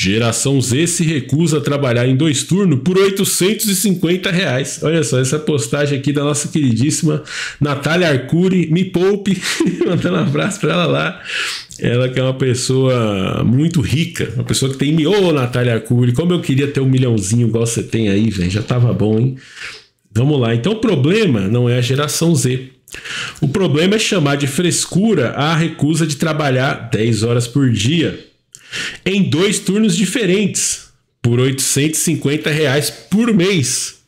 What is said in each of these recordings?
Geração Z se recusa a trabalhar em 2 turnos por R$850. Olha só, essa postagem aqui da nossa queridíssima Natália Arcuri. Me poupe. Mandando um abraço para ela lá. Ela que é uma pessoa muito rica. Uma pessoa que tem... Ô, Natália Arcuri, como eu queria ter 1 milhãozinho igual você tem aí, velho. Já tava bom, hein? Vamos lá. Então o problema não é a geração Z. O problema é chamar de frescura a recusa de trabalhar 10 horas por dia em 2 turnos diferentes por R$850 por mês.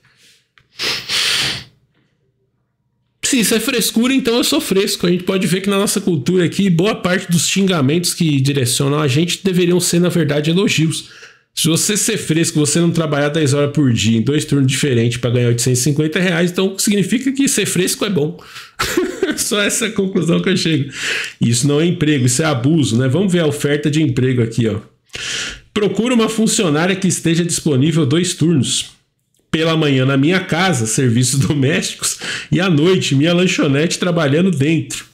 Se isso é frescura, então eu sou fresco. A gente pode ver que na nossa cultura aqui, boa parte dos xingamentos que direcionam a gente deveriam ser, na verdade, elogios. Se você ser fresco, você não trabalhar 10 horas por dia em 2 turnos diferentes para ganhar R$850, então significa que ser fresco é bom. Só essa é a conclusão que eu chego. Isso não é emprego, isso é abuso, né? Vamos ver a oferta de emprego aqui, ó. Procura uma funcionária que esteja disponível 2 turnos. Pela manhã na minha casa, serviços domésticos, e à noite minha lanchonete trabalhando dentro.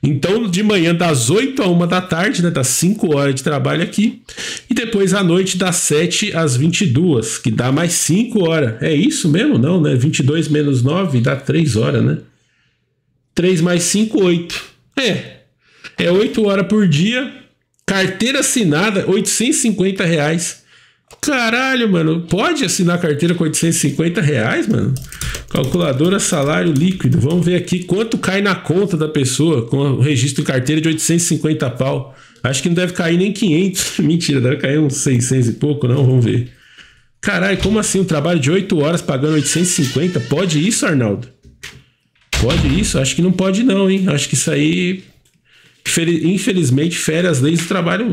Então, de manhã das 8 a 1 da tarde, né, das 5 horas de trabalho aqui, e depois à noite das 7 às 22, que dá mais 5 horas. É isso mesmo? Não, né? 22 menos 9 dá 3 horas, né? 3 mais 5, 8. É 8 horas por dia, carteira assinada, R$850. Caralho, mano, pode assinar carteira com R$850, mano? Calculadora salário líquido. Vamos ver aqui quanto cai na conta da pessoa com o registro de carteira de 850 pau. Acho que não deve cair nem 500. Mentira, deve cair uns 600 e pouco, não? Vamos ver. Caralho, como assim? Um trabalho de 8 horas pagando 850? Pode isso, Arnaldo? Pode isso? Acho que não pode não, hein? Acho que isso aí... Infelizmente, fere as leis do trabalho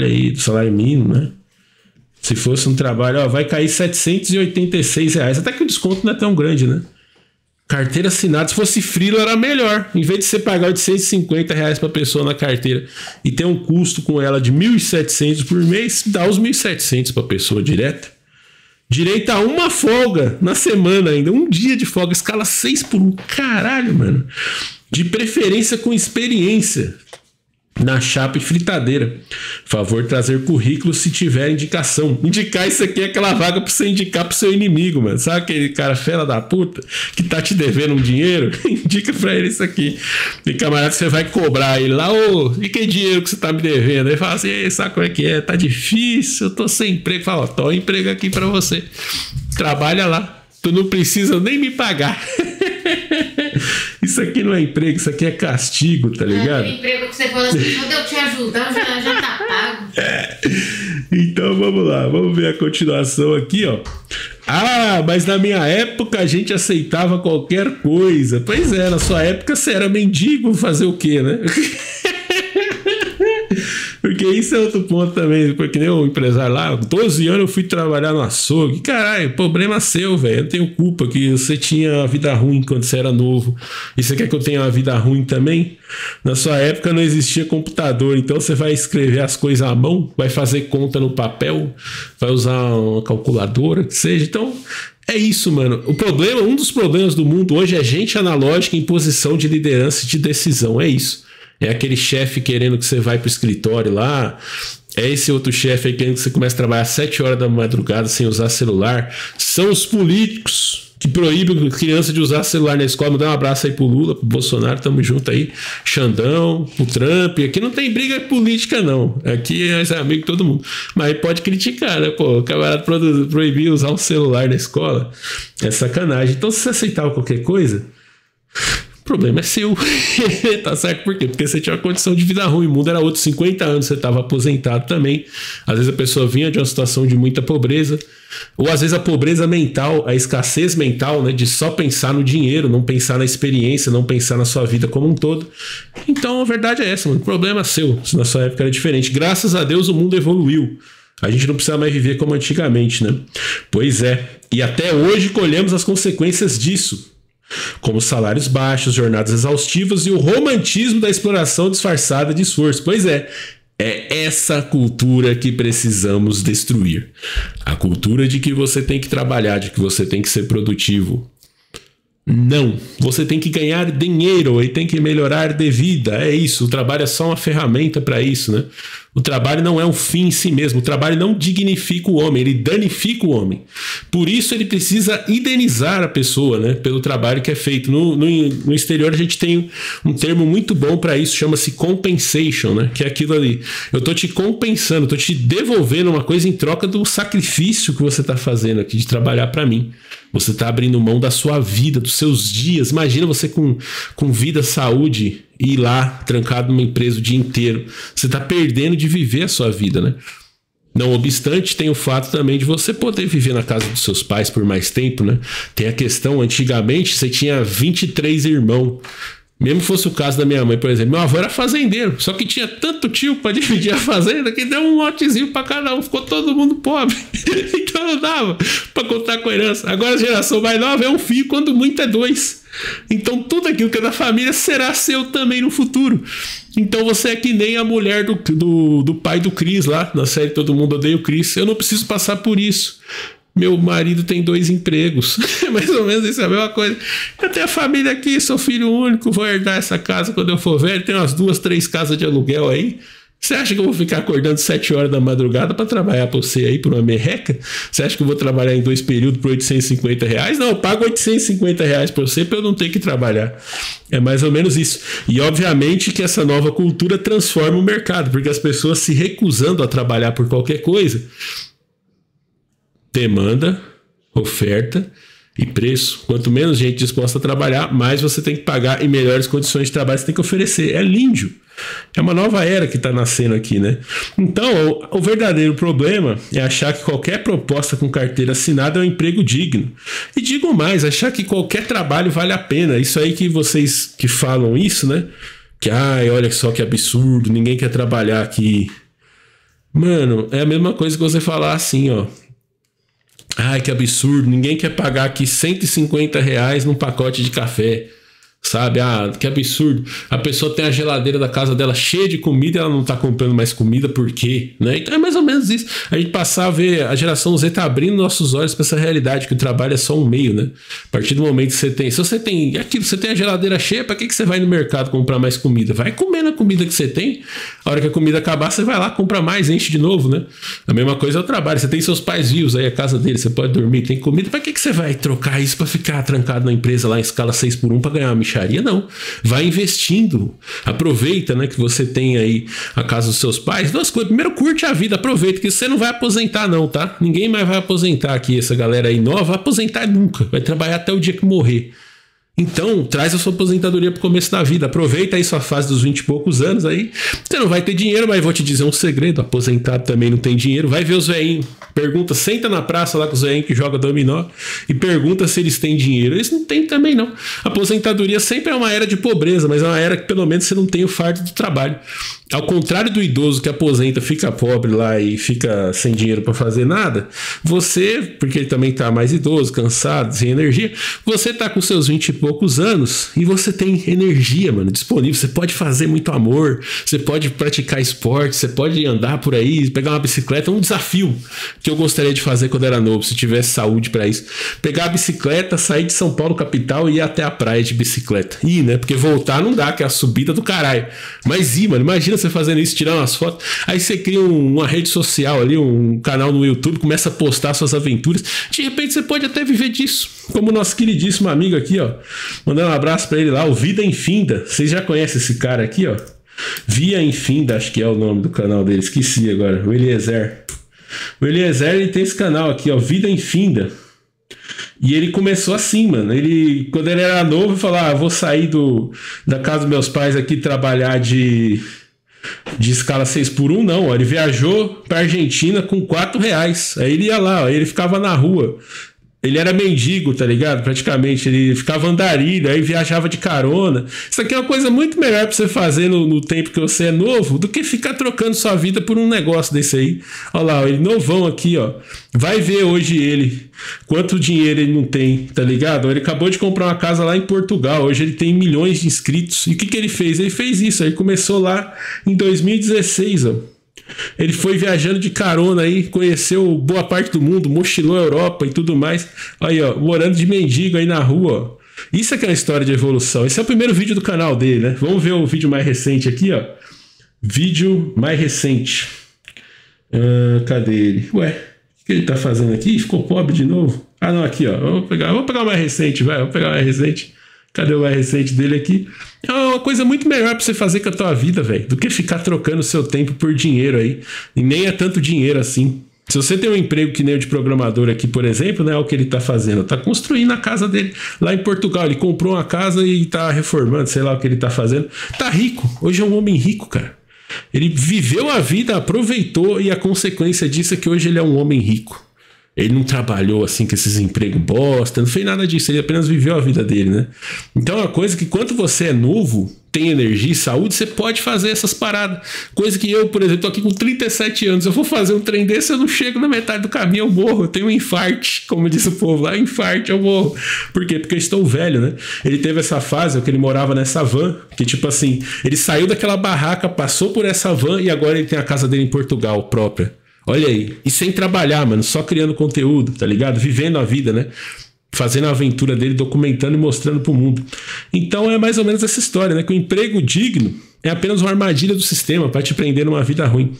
aí, do salário mínimo, né? Se fosse um trabalho, ó, vai cair R$786. Até que o desconto não é tão grande, né? Carteira assinada, se fosse freela era melhor. Em vez de você pagar R$850 pra pessoa na carteira e ter um custo com ela de R$1.700 por mês, dá os R$1.700 pra pessoa direto. Direito a uma folga na semana ainda. Um dia de folga, escala 6 por 1. Caralho, mano. De preferência com experiência na chapa e fritadeira. Favor trazer currículo se tiver indicação. Indicar isso aqui é aquela vaga pra você indicar pro seu inimigo, mano. Sabe aquele cara fela da puta que tá te devendo um dinheiro? Indica pra ele isso aqui. E camarada, você vai cobrar ele lá, ô, e que dinheiro que você tá me devendo? Aí fala assim, sabe como é que é? Tá difícil, eu tô sem emprego. Fala, ó, tô um emprego aqui pra você. Trabalha lá. Tu não precisa nem me pagar. Isso aqui não é emprego, isso aqui é castigo, tá ligado? É emprego que você fala assim, quando eu te ajudar, já tá pago. Então vamos lá, vamos ver a continuação aqui, ó. Ah, mas na minha época a gente aceitava qualquer coisa. Pois é, na sua época você era mendigo, fazer o quê, né? Porque isso é outro ponto também, porque nem o empresário lá, 12 anos eu fui trabalhar no açougue. Caralho, problema seu, velho. Eu não tenho culpa que você tinha uma vida ruim quando você era novo. E você quer que eu tenha uma vida ruim também? Na sua época não existia computador, então você vai escrever as coisas à mão, vai fazer conta no papel, vai usar uma calculadora, que seja. Então, é isso, mano. O problema, um dos problemas do mundo hoje é gente analógica em posição de liderança e de decisão. É isso. É aquele chefe querendo que você vai pro escritório lá. É esse outro chefe aí querendo que você comece a trabalhar às 7 horas da madrugada sem usar celular. São os políticos que proíbem a criança de usar celular na escola. Mandar um abraço aí pro Lula, pro Bolsonaro, tamo junto aí. Xandão, pro Trump. Aqui não tem briga política, não. Aqui é amigo de todo mundo. Mas pode criticar, né? Pô, o camarada proibir usar um celular na escola. É sacanagem. Então, se você aceitava qualquer coisa... O problema é seu. Tá certo? Por quê? Porque você tinha uma condição de vida ruim. O mundo era outro. 50 anos você estava aposentado também. Às vezes a pessoa vinha de uma situação de muita pobreza. Ou às vezes a pobreza mental, a escassez mental, né? De só pensar no dinheiro, não pensar na experiência, não pensar na sua vida como um todo. Então a verdade é essa, mano. O problema é seu. Se na sua época era diferente. Graças a Deus o mundo evoluiu. A gente não precisa mais viver como antigamente, né? Pois é. E até hoje colhemos as consequências disso. Como salários baixos, jornadas exaustivas e o romantismo da exploração disfarçada de esforço. Pois é essa cultura que precisamos destruir. A cultura de que você tem que trabalhar, de que você tem que ser produtivo. Não, você tem que ganhar dinheiro e tem que melhorar de vida. É isso, o trabalho é só uma ferramenta para isso, né? O trabalho não é um fim em si mesmo. O trabalho não dignifica o homem, ele danifica o homem. Por isso ele precisa indenizar a pessoa, né, pelo trabalho que é feito. No exterior a gente tem um termo muito bom para isso, chama-se compensation, né, que é aquilo ali. Eu tô te compensando, tô te devolvendo uma coisa em troca do sacrifício que você tá fazendo aqui de trabalhar para mim. Você tá abrindo mão da sua vida, dos seus dias. Imagina você com vida, saúde, e ir lá trancado numa empresa o dia inteiro. Você tá perdendo de viver a sua vida, né? Não obstante, tem o fato também de você poder viver na casa dos seus pais por mais tempo, né? Tem a questão, antigamente você tinha 23 irmãos. Mesmo fosse o caso da minha mãe, por exemplo. Meu avô era fazendeiro, só que tinha tanto tio para dividir a fazenda que deu um lotezinho para cada um. Ficou todo mundo pobre. Então não dava para contar com a herança. Agora a geração mais nova é um filho, quando muito é 2. Então tudo aquilo que é da família será seu também no futuro. Então você é que nem a mulher do pai do Chris lá, na série Todo Mundo Odeia o Chris. Eu não preciso passar por isso. Meu marido tem 2 empregos. Mais ou menos isso é a mesma coisa. Eu tenho a família aqui, sou filho único, vou herdar essa casa quando eu for velho. Tenho umas 2, 3 casas de aluguel aí. Você acha que eu vou ficar acordando 7 horas da madrugada para trabalhar para você aí por uma merreca? Você acha que eu vou trabalhar em 2 períodos por R$850? Não, eu pago R$850 para você para eu não ter que trabalhar. É mais ou menos isso. E obviamente que essa nova cultura transforma o mercado, porque as pessoas se recusando a trabalhar por qualquer coisa. Demanda, oferta e preço. Quanto menos gente disposta a trabalhar, mais você tem que pagar e melhores condições de trabalho você tem que oferecer. É lindo. É uma nova era que está nascendo aqui, né? Então, o verdadeiro problema é achar que qualquer proposta com carteira assinada é um emprego digno. E digo mais, achar que qualquer trabalho vale a pena. Isso aí que vocês que falam isso, né? Que, olha só que absurdo, ninguém quer trabalhar aqui. Mano, é a mesma coisa que você falar assim, ó. Ai, que absurdo, ninguém quer pagar aqui R$150 num pacote de café, sabe? Que absurdo. A pessoa tem a geladeira da casa dela cheia de comida e ela não tá comprando mais comida, por quê? Né? Então é mais ou menos isso. A gente passar a ver, a geração Z tá abrindo nossos olhos para essa realidade, que o trabalho é só um meio, né? A partir do momento que você tem... Se você tem aquilo, você tem a geladeira cheia, para que você vai no mercado comprar mais comida? Vai comendo a comida que você tem. A hora que a comida acabar, você vai lá, compra mais, enche de novo, né? A mesma coisa é o trabalho. Você tem seus pais vivos aí, a casa deles, você pode dormir, tem comida. Para que você vai trocar isso para ficar trancado na empresa lá em escala 6x1 para ganhar uma mixaria? Não. Vai investindo. Aproveita, né, que você tem aí a casa dos seus pais. 2 coisas. Primeiro, curte a vida, aproveita, que você não vai aposentar não, tá? Ninguém mais vai aposentar aqui. Essa galera aí nova vai aposentar nunca. Vai trabalhar até o dia que morrer. Então, traz a sua aposentadoria pro começo da vida. Aproveita aí sua fase dos 20 e poucos anos aí. Você não vai ter dinheiro, mas vou te dizer um segredo. Aposentado também não tem dinheiro. Vai ver os velhinhos. Pergunta, senta na praça lá com os velhinhos que jogam dominó e pergunta se eles têm dinheiro. Eles não têm também, não. Aposentadoria sempre é uma era de pobreza, mas é uma era que pelo menos você não tem o fardo do trabalho. Ao contrário do idoso que aposenta, fica pobre lá e fica sem dinheiro para fazer nada, você, porque ele também tá mais idoso, cansado, sem energia, você tá com seus 20 e poucos anos e você tem energia, mano, disponível. Você pode fazer muito amor, você pode praticar esporte, você pode andar por aí, pegar uma bicicleta. Um desafio que eu gostaria de fazer quando era novo, se tivesse saúde para isso. Pegar a bicicleta, sair de São Paulo capital e ir até a praia de bicicleta. Ir, né? Porque voltar não dá, que é a subida do caralho. Mas ir, mano, imagina você fazendo isso, tirando umas fotos, aí você cria uma rede social ali, um canal no YouTube, começa a postar suas aventuras, de repente você pode até viver disso, como o nosso queridíssimo amigo aqui, ó, mandando um abraço pra ele lá, o Vida Infinda. Vocês já conhecem esse cara aqui, ó? Via Infinda, acho que é o nome do canal dele, esqueci agora, o Eliezer. O Eliezer, ele tem esse canal aqui, ó, Vida Infinda. E ele começou assim, mano. Quando ele era novo, ele falou: vou sair da casa dos meus pais aqui, trabalhar de escala 6x1, não, ó, ele viajou pra Argentina com R$4. Aí ele ia lá, ó, ele ficava na rua. Ele era mendigo, tá ligado? Praticamente, ele ficava andarilho, aí viajava de carona. Isso aqui é uma coisa muito melhor pra você fazer no tempo que você é novo do que ficar trocando sua vida por um negócio desse aí. Olha lá, ele novão aqui, ó. Vai ver hoje ele, quanto dinheiro ele não tem, tá ligado? Ele acabou de comprar uma casa lá em Portugal, hoje ele tem milhões de inscritos. E o que ele fez? Ele fez isso, ele começou lá em 2016, ó. Ele foi viajando de carona aí, conheceu boa parte do mundo, mochilou a Europa e tudo mais. Aí, ó, morando de mendigo aí na rua, ó. Isso é que é uma história de evolução. Esse é o primeiro vídeo do canal dele, né? Vamos ver o vídeo mais recente aqui, ó. Vídeo mais recente. Cadê ele? Ué, o que ele tá fazendo aqui? Ficou pobre de novo? Ah, não, aqui, ó. Vou pegar o mais recente, vai. Vou pegar o mais recente. Cadê o mais recente dele aqui? É uma coisa muito melhor pra você fazer com a tua vida, velho, do que ficar trocando seu tempo por dinheiro aí. E nem é tanto dinheiro assim. Se você tem um emprego que nem o de programador aqui, por exemplo, né, é o que ele tá fazendo. Tá construindo a casa dele lá em Portugal. Ele comprou uma casa e tá reformando, sei lá o que ele tá fazendo. Tá rico. Hoje é um homem rico, cara. Ele viveu a vida, aproveitou e a consequência disso é que hoje ele é um homem rico. Ele não trabalhou assim com esses empregos bosta, não fez nada disso, ele apenas viveu a vida dele, né? Então é uma coisa que quando você é novo, tem energia e saúde, você pode fazer essas paradas. Coisa que eu, por exemplo, tô aqui com 37 anos, eu vou fazer um trem desse, eu não chego na metade do caminho, eu morro, eu tenho um infarte, como diz o povo lá, infarte, eu morro. Por quê? Porque eu estou velho, né? Ele teve essa fase, que ele morava nessa van, que tipo assim, ele saiu daquela barraca, passou por essa van e agora ele tem a casa dele em Portugal própria. Olha aí, e sem trabalhar, mano, só criando conteúdo, tá ligado? Vivendo a vida, né? Fazendo a aventura dele, documentando e mostrando pro mundo. Então é mais ou menos essa história, né? Que o emprego digno é apenas uma armadilha do sistema para te prender numa vida ruim.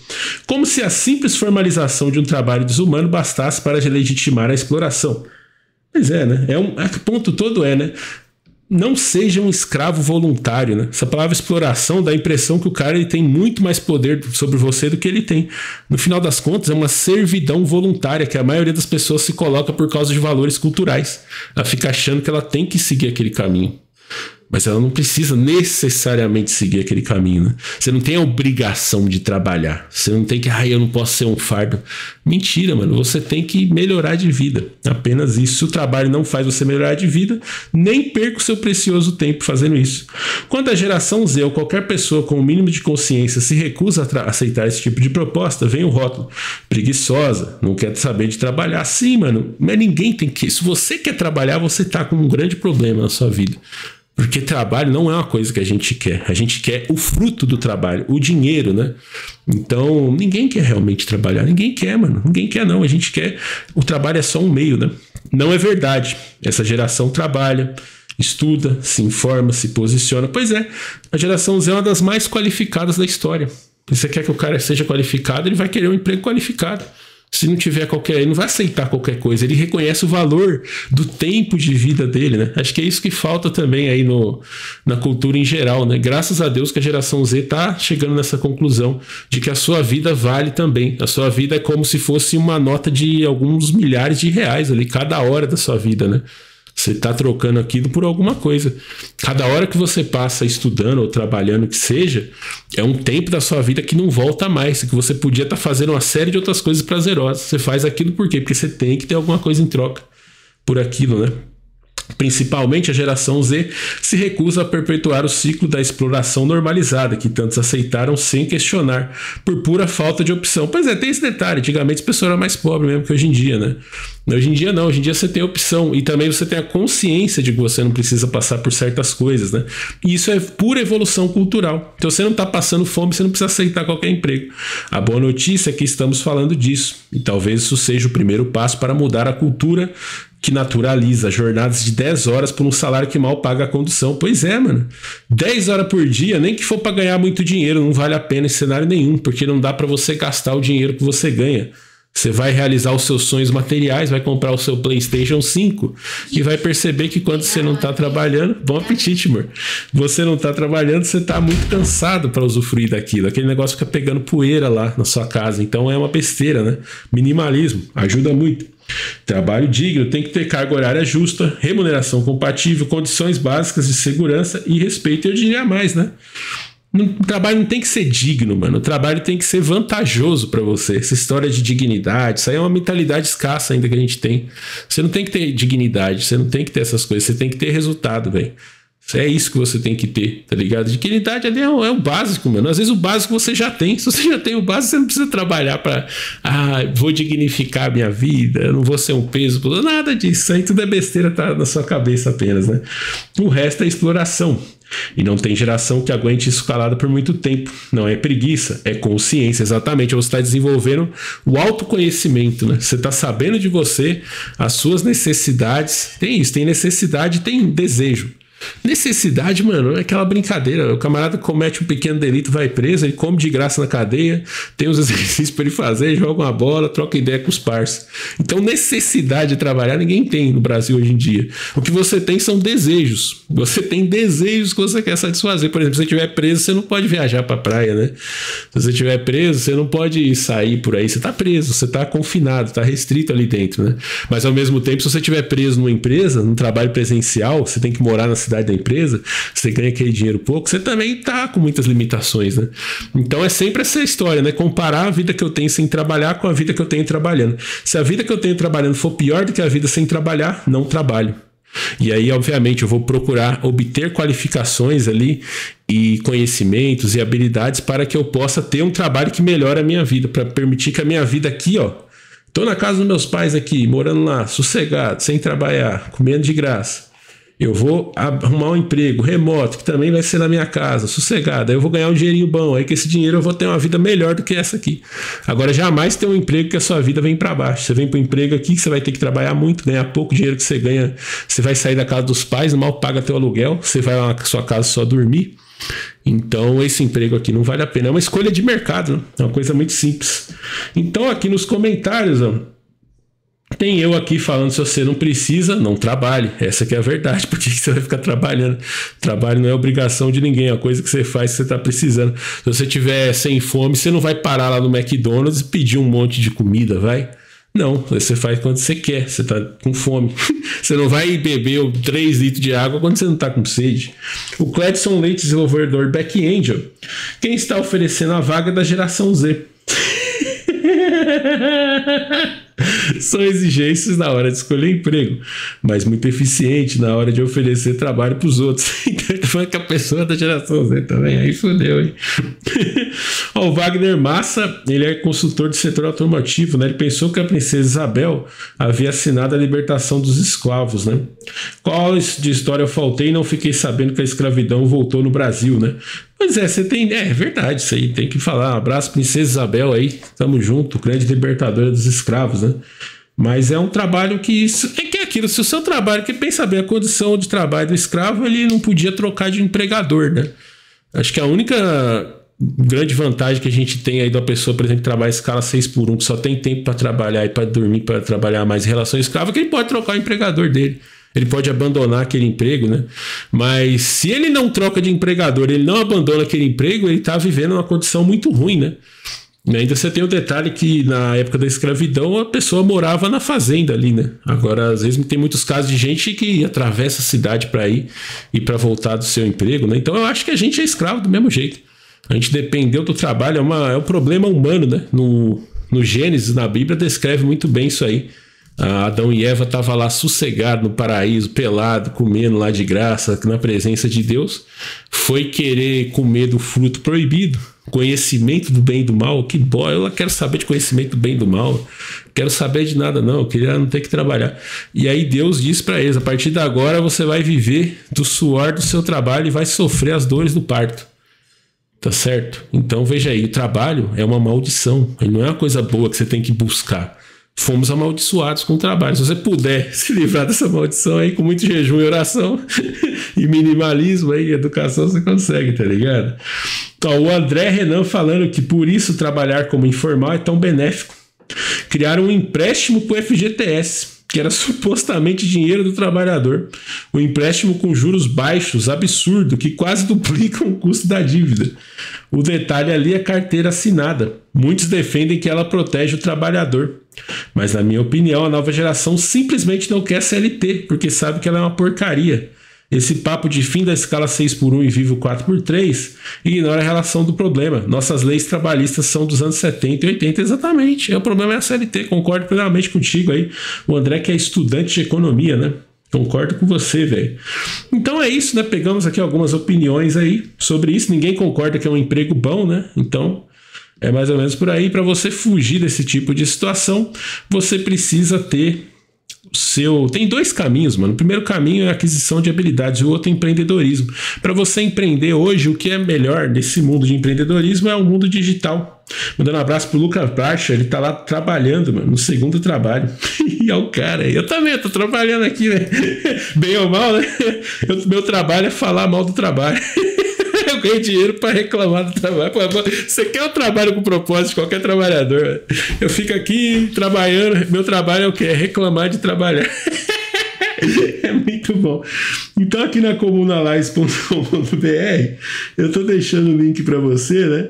Como se a simples formalização de um trabalho desumano bastasse para legitimar a exploração. Pois é, né? O ponto todo é, né? Não seja um escravo voluntário, né? Essa palavra exploração dá a impressão que o cara ele tem muito mais poder sobre você do que ele tem. No final das contas, é uma servidão voluntária que a maioria das pessoas se coloca por causa de valores culturais. Ela fica achando que ela tem que seguir aquele caminho. Mas ela não precisa necessariamente seguir aquele caminho, né? Você não tem a obrigação de trabalhar. Você não tem que, eu não posso ser um fardo. Mentira, mano. Você tem que melhorar de vida. Apenas isso. Se o trabalho não faz você melhorar de vida, nem perca o seu precioso tempo fazendo isso. Quando a geração Z ou qualquer pessoa com o mínimo de consciência se recusa a aceitar esse tipo de proposta, vem o rótulo. Preguiçosa, não quer saber de trabalhar. Sim, mano. Mas ninguém tem que... Se você quer trabalhar, você tá com um grande problema na sua vida. Porque trabalho não é uma coisa que a gente quer. A gente quer o fruto do trabalho, o dinheiro, né? Então, ninguém quer realmente trabalhar. Ninguém quer, mano. Ninguém quer, não. A gente quer... O trabalho é só um meio, né? Não é verdade. Essa geração trabalha, estuda, se informa, se posiciona. Pois é, a geração Z é uma das mais qualificadas da história. Se você quer que o cara seja qualificado, ele vai querer um emprego qualificado. Se não tiver ele não vai aceitar qualquer coisa. Ele reconhece o valor do tempo de vida dele, né? Acho que é isso que falta também aí na cultura em geral, né? Graças a Deus que a geração Z tá chegando nessa conclusão de que a sua vida vale também. A sua vida é como se fosse uma nota de alguns milhares de reais ali, cada hora da sua vida, né? Você está trocando aquilo por alguma coisa. Cada hora que você passa estudando ou trabalhando, que seja, é um tempo da sua vida que não volta mais, que você podia estar fazendo uma série de outras coisas prazerosas. Você faz aquilo por quê? Porque você tem que ter alguma coisa em troca por aquilo, né? Principalmente a geração Z se recusa a perpetuar o ciclo da exploração normalizada, que tantos aceitaram sem questionar, por pura falta de opção. Pois é, tem esse detalhe, antigamente as pessoas eram mais pobres mesmo que hoje em dia, né? Hoje em dia não, hoje em dia você tem opção e também você tem a consciência de que você não precisa passar por certas coisas, né? E isso é pura evolução cultural. Então você não está passando fome, você não precisa aceitar qualquer emprego. A boa notícia é que estamos falando disso e talvez isso seja o primeiro passo para mudar a cultura que naturaliza jornadas de 10 horas por um salário que mal paga a condução. Pois é, mano. 10 horas por dia, nem que for para ganhar muito dinheiro, não vale a pena em cenário nenhum, porque não dá para você gastar o dinheiro que você ganha. Você vai realizar os seus sonhos materiais, vai comprar o seu PlayStation 5 e vai perceber que quando você não tá trabalhando... Bom apetite, amor. Você não tá trabalhando, você tá muito cansado para usufruir daquilo. Aquele negócio fica pegando poeira lá na sua casa. Então é uma besteira, né? Minimalismo ajuda muito. Trabalho digno tem que ter carga horária justa, remuneração compatível, condições básicas de segurança e respeito. Eu diria mais, né? O trabalho não tem que ser digno, mano. O trabalho tem que ser vantajoso pra você. Essa história de dignidade, isso aí é uma mentalidade escassa ainda que a gente tem. Você não tem que ter dignidade, você não tem que ter essas coisas, você tem que ter resultado, velho. É isso que você tem que ter, tá ligado? Dignidade ali é o básico, mano. Às vezes o básico você já tem. Se você já tem o básico, você não precisa trabalhar pra... vou dignificar a minha vida, eu não vou ser um peso. Nada disso. Isso aí tudo é besteira, tá na sua cabeça apenas, né? O resto é exploração. E não tem geração que aguente isso calada por muito tempo. Não é preguiça, é consciência. Exatamente, você está desenvolvendo o autoconhecimento, né? Você está sabendo de você, as suas necessidades. Tem isso, tem necessidade, tem desejo. Necessidade, mano, é aquela brincadeira. O camarada comete um pequeno delito, vai preso, ele come de graça na cadeia, tem os exercícios pra ele fazer, joga uma bola, troca ideia com os parceiros. Então, necessidade de trabalhar ninguém tem no Brasil hoje em dia. O que você tem são desejos. Você tem desejos que você quer satisfazer. Por exemplo, se você estiver preso, você não pode viajar pra praia, né? Se você estiver preso, você não pode sair por aí. Você tá preso, você tá confinado, tá restrito ali dentro, né? Mas, ao mesmo tempo, se você estiver preso numa empresa, num trabalho presencial, você tem que morar na cidade da empresa, você ganha aquele dinheiro pouco, você também tá com muitas limitações, né? Então é sempre essa história, né? Comparar a vida que eu tenho sem trabalhar com a vida que eu tenho trabalhando. Se a vida que eu tenho trabalhando for pior do que a vida sem trabalhar, não trabalho. E aí, obviamente, eu vou procurar obter qualificações ali e conhecimentos e habilidades para que eu possa ter um trabalho que melhore a minha vida, para permitir que a minha vida aqui, ó, tô na casa dos meus pais aqui, morando lá, sossegado, sem trabalhar, comendo de graça. Eu vou arrumar um emprego remoto, que também vai ser na minha casa, sossegado. Aí eu vou ganhar um dinheirinho bom. Aí com esse dinheiro eu vou ter uma vida melhor do que essa aqui. Agora, jamais ter um emprego que a sua vida vem para baixo. Você vem para um emprego aqui que você vai ter que trabalhar muito, ganhar pouco dinheiro que você ganha. Você vai sair da casa dos pais, mal paga teu aluguel. Você vai lá na sua casa só dormir. Então, esse emprego aqui não vale a pena. É uma escolha de mercado, né? É uma coisa muito simples. Então, aqui nos comentários, ó, tem eu aqui falando, se você não precisa, não trabalhe. Essa que é a verdade. Por que você vai ficar trabalhando? Trabalho não é obrigação de ninguém, é uma coisa que você faz que você está precisando. Se você tiver sem fome, você não vai parar lá no McDonald's e pedir um monte de comida, vai? Não, você faz quando você quer, você está com fome. Você não vai beber 3 litros de água quando você não está com sede. O Cledson Leite, desenvolvedor Back Angel, quem está oferecendo a vaga da geração Z. São exigências na hora de escolher emprego, mas muito eficiente na hora de oferecer trabalho para os outros. Então, foi que a pessoa da geração Z também, aí fodeu, hein? Ó, o Wagner Massa, ele é consultor do setor automotivo, né? Ele pensou que a princesa Isabel havia assinado a libertação dos escravos, né? Qual de história eu faltei e não fiquei sabendo que a escravidão voltou no Brasil, né? Pois é, você tem... É verdade isso aí, tem que falar. Um abraço, princesa Isabel aí, tamo junto, grande libertadora dos escravos, né? Mas é um trabalho que... É aquilo, se o seu trabalho... Que pensa bem, a condição de trabalho do escravo, ele não podia trocar de empregador, né? Acho que a única grande vantagem que a gente tem aí da pessoa, por exemplo, que trabalha em escala 6x1, que só tem tempo para trabalhar e para dormir, para trabalhar mais em relação ao escravo, que ele pode trocar o empregador dele. Ele pode abandonar aquele emprego, né? Mas se ele não troca de empregador, ele não abandona aquele emprego, ele está vivendo uma condição muito ruim, né? E ainda você tem o detalhe que na época da escravidão a pessoa morava na fazenda ali, né? Agora, às vezes tem muitos casos de gente que atravessa a cidade para ir e para voltar do seu emprego, né? Então eu acho que a gente é escravo do mesmo jeito. A gente dependeu do trabalho, é um problema humano, né? No Gênesis, na Bíblia, descreve muito bem isso aí. Adão e Eva estavam lá sossegados no paraíso, pelado, comendo lá de graça, na presença de Deus. Foi querer comer do fruto proibido, conhecimento do bem e do mal. Que boa, eu quero saber de conhecimento do bem e do mal. Quero saber de nada não, eu queria não ter que trabalhar. E aí Deus disse para eles, a partir de agora você vai viver do suor do seu trabalho e vai sofrer as dores do parto. Tá certo? Então veja aí, o trabalho é uma maldição, ele não é uma coisa boa que você tem que buscar. Fomos amaldiçoados com o trabalho. Se você puder se livrar dessa maldição aí, com muito jejum e oração e minimalismo aí, educação, você consegue, tá ligado? Então, o André Renan falando que por isso trabalhar como informal é tão benéfico. Criaram um empréstimo pro FGTS, que era supostamente dinheiro do trabalhador. Um empréstimo com juros baixos, absurdo, que quase duplicam o custo da dívida. O detalhe ali é carteira assinada. Muitos defendem que ela protege o trabalhador. Mas, na minha opinião, a nova geração simplesmente não quer CLT, porque sabe que ela é uma porcaria. Esse papo de fim da escala 6x1 e vivo 4x3 ignora a relação do problema. Nossas leis trabalhistas são dos anos 70 e 80, exatamente. O problema é a CLT, concordo plenamente contigo aí. O André que é estudante de economia, né? Concordo com você, velho. Então é isso, né? Pegamos aqui algumas opiniões aí sobre isso. Ninguém concorda que é um emprego bom, né? Então é mais ou menos por aí. Para você fugir desse tipo de situação, você precisa ter Tem dois caminhos, mano. O primeiro caminho é a aquisição de habilidades, o outro é empreendedorismo. Para você empreender hoje, o que é melhor nesse mundo de empreendedorismo é o mundo digital. Mandando um abraço pro Lucas Baixa, ele tá lá trabalhando, mano, no segundo trabalho. E é o cara aí. Eu também tô trabalhando aqui, né? Bem ou mal, né? Meu trabalho é falar mal do trabalho. Eu ganho dinheiro para reclamar do trabalho. Pô, você quer um trabalho com propósito de qualquer trabalhador? Eu fico aqui trabalhando. Meu trabalho é o quê? É reclamar de trabalhar. É muito bom. Então aqui na comunalize.com.br eu tô deixando o link para você, né?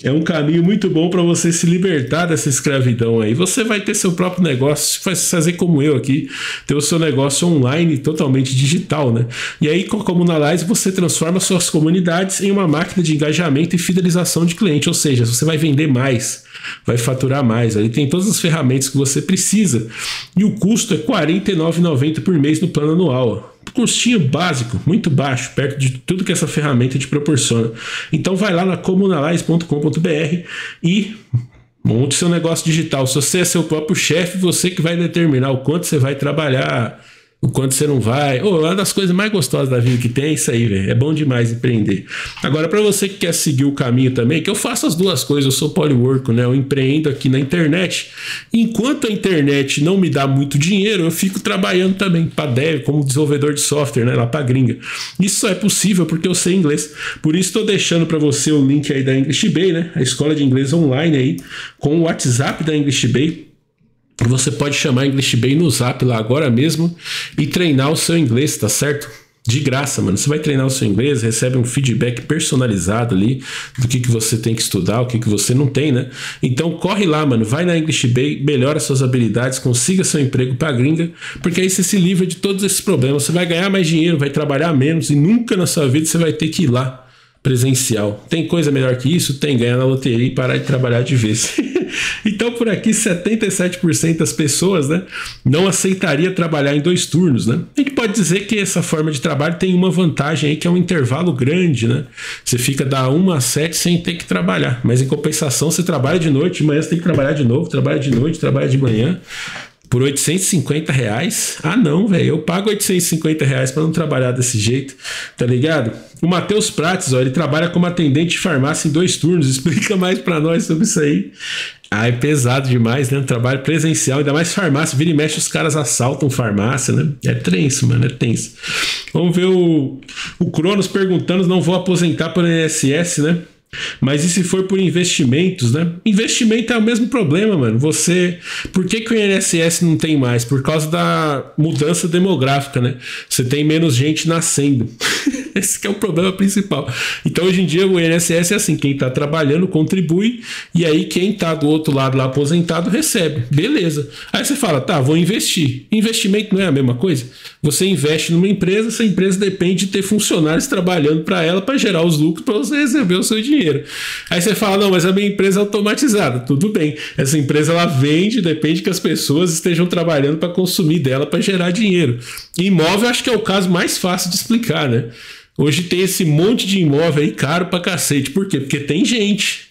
É um caminho muito bom para você se libertar dessa escravidão aí. Você vai ter seu próprio negócio, vai fazer como eu aqui, ter o seu negócio online totalmente digital, né? E aí com a Comunalize você transforma suas comunidades em uma máquina de engajamento e fidelização de cliente, ou seja, você vai vender mais, vai faturar mais. Aí tem todas as ferramentas que você precisa e o custo é R$ 49,90 por mês no plano anual, ó. Custinho básico, muito baixo, perto de tudo que essa ferramenta te proporciona. Então vai lá na comunalize.com.br e monte seu negócio digital. Se você é seu próprio chefe, você que vai determinar o quanto você vai trabalhar, o quanto você não vai. Uma das coisas mais gostosas da vida que tem é isso aí, velho. É bom demais empreender. Agora, para você que quer seguir o caminho também, que eu faço as duas coisas, eu sou polyworker, né? Eu empreendo aqui na internet. Enquanto a internet não me dá muito dinheiro, eu fico trabalhando também para Dev, como desenvolvedor de software, né? Lá para gringa. Isso só é possível porque eu sei inglês. Por isso estou deixando para você o link aí da English Bay, né? A escola de inglês online aí, com o WhatsApp da English Bay. Você pode chamar English Bay no Zap lá agora mesmo e treinar o seu inglês, tá certo? De graça, mano. Você vai treinar o seu inglês, recebe um feedback personalizado ali do que você tem que estudar, o que você não tem, né? Então corre lá, mano. Vai na English Bay, melhora suas habilidades, consiga seu emprego pra gringa, porque aí você se livra de todos esses problemas. Você vai ganhar mais dinheiro, vai trabalhar menos e nunca na sua vida você vai ter que ir lá presencial. Tem coisa melhor que isso? Tem, ganhar na loteria e parar de trabalhar de vez. Então por aqui 77% das pessoas, né, não aceitaria trabalhar em 2 turnos, né? A gente pode dizer que essa forma de trabalho tem uma vantagem aí, que é um intervalo grande, né? Você fica da 1 às 7 sem ter que trabalhar, mas em compensação você trabalha de noite, de manhã você tem que trabalhar de novo, trabalha de noite, trabalha de manhã. Por R$850? Ah, não, velho. Eu pago R$850 para não trabalhar desse jeito, tá ligado? O Matheus Prates, ó, ele trabalha como atendente de farmácia em 2 turnos. Explica mais para nós sobre isso aí. Ah, é pesado demais, né? Um trabalho presencial, ainda mais farmácia. Vira e mexe, os caras assaltam farmácia, né? É tenso, mano, é tenso. Vamos ver o Cronos perguntando: não vou aposentar pelo INSS, né? Mas e se for por investimentos, né? Investimento é o mesmo problema, mano. Por que o INSS não tem mais? Por causa da mudança demográfica, né? Você tem menos gente nascendo. Esse que é o problema principal. Então hoje em dia o INSS é assim: quem tá trabalhando contribui, e aí quem tá do outro lado lá aposentado recebe. Beleza. Aí você fala: tá, vou investir. Investimento não é a mesma coisa? Você investe numa empresa, essa empresa depende de ter funcionários trabalhando para ela para gerar os lucros para você receber o seu dinheiro. Aí você fala: não, mas a minha empresa é automatizada. Tudo bem. Essa empresa ela vende, depende que as pessoas estejam trabalhando para consumir dela para gerar dinheiro. E imóvel acho que é o caso mais fácil de explicar, né? Hoje tem esse monte de imóvel aí caro pra cacete. Por quê? Porque tem gente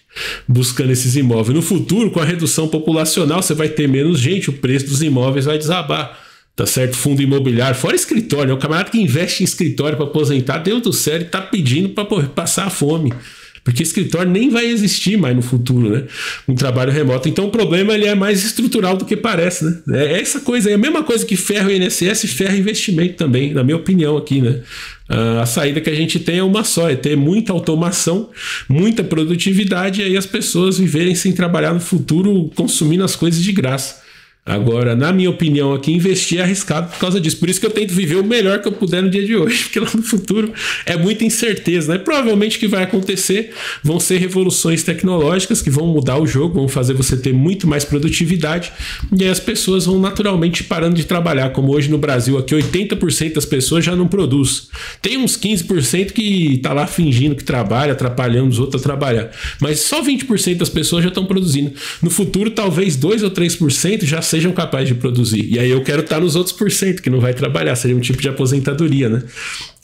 buscando esses imóveis. No futuro, com a redução populacional, você vai ter menos gente, o preço dos imóveis vai desabar. Tá certo? Fundo imobiliário, fora escritório, né? O camarada que investe em escritório para aposentar, Deus do céu, ele tá pedindo para passar a fome. Porque escritório nem vai existir mais no futuro, né? Um trabalho remoto. Então o problema ele é mais estrutural do que parece, né? É essa coisa aí, a mesma coisa que ferra o INSS, ferra investimento também, na minha opinião aqui, né? A saída que a gente tem é uma só: é ter muita automação, muita produtividade, e aí as pessoas viverem sem trabalhar no futuro, consumindo as coisas de graça. Agora, na minha opinião aqui, investir é arriscado por causa disso. Por isso que eu tento viver o melhor que eu puder no dia de hoje, porque lá no futuro é muita incerteza, né? Provavelmente o que vai acontecer vão ser revoluções tecnológicas que vão mudar o jogo, vão fazer você ter muito mais produtividade, e aí as pessoas vão naturalmente parando de trabalhar, como hoje no Brasil aqui 80% das pessoas já não produz. Tem uns 15% que tá lá fingindo que trabalha, atrapalhando os outros a trabalhar, mas só 20% das pessoas já estão produzindo. No futuro, talvez 2 ou 3% já sejam capazes de produzir. E aí eu quero estar nos outros porcento que não vai trabalhar. Seria um tipo de aposentadoria, né?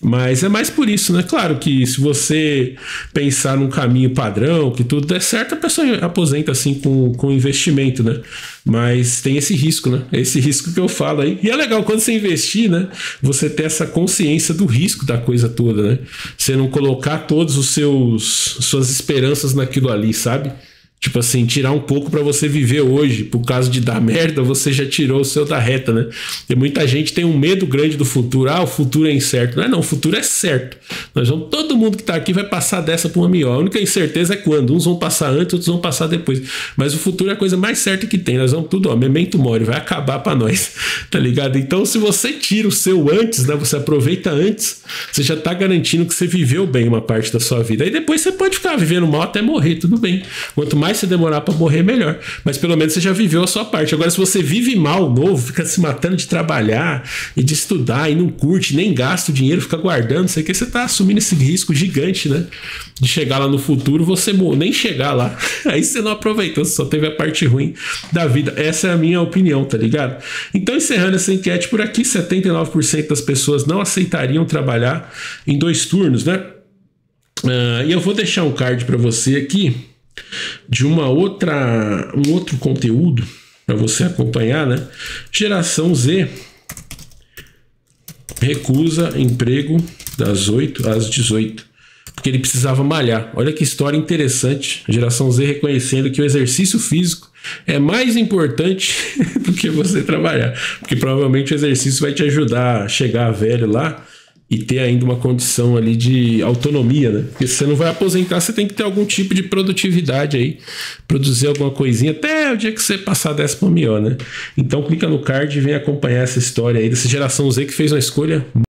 Mas é mais por isso, né? Claro que se você pensar num caminho padrão, que tudo der certo, a pessoa aposenta assim com investimento, né? Mas tem esse risco, né? É esse risco que eu falo aí. E é legal quando você investir, né? Você ter essa consciência do risco da coisa toda, né? Você não colocar todos os suas esperanças naquilo ali, sabe? Tipo assim, tirar um pouco para você viver hoje. Por causa de dar merda, você já tirou o seu da reta, né? E muita gente tem um medo grande do futuro. Ah, o futuro é incerto. Não, o futuro é certo. Todo mundo que tá aqui vai passar dessa pra uma melhor. A única incerteza é quando. Uns vão passar antes, outros vão passar depois. Mas o futuro é a coisa mais certa que tem. Nós vamos tudo, ó, memento mori, vai acabar pra nós. Tá ligado? Então, se você tira o seu antes, né? Você aproveita antes, você já tá garantindo que você viveu bem uma parte da sua vida. Aí depois você pode ficar vivendo mal até morrer, tudo bem. Quanto mais você demorar pra morrer, melhor. Mas pelo menos você já viveu a sua parte. Agora, se você vive mal, novo, fica se matando de trabalhar e de estudar e não curte, nem gasta o dinheiro, fica guardando, não sei o que, você tá assumindo esse risco gigante, né? De chegar lá no futuro, você nem chegar lá. Aí você não aproveitou, você só teve a parte ruim da vida. Essa é a minha opinião, tá ligado? Então, encerrando essa enquete por aqui, 79% das pessoas não aceitariam trabalhar em 2 turnos, né? E eu vou deixar um card para você aqui de um outro conteúdo para você acompanhar, né? Geração Z recusa emprego das 8 às 18 porque ele precisava malhar. Olha que história interessante. A geração Z reconhecendo que o exercício físico é mais importante do que você trabalhar, porque provavelmente o exercício vai te ajudar a chegar velho lá e ter ainda uma condição ali de autonomia, né? Porque se você não vai aposentar, você tem que ter algum tipo de produtividade aí, produzir alguma coisinha até o dia que você passar dessa pra melhor, né? Então clica no card e vem acompanhar essa história aí dessa geração Z que fez uma escolha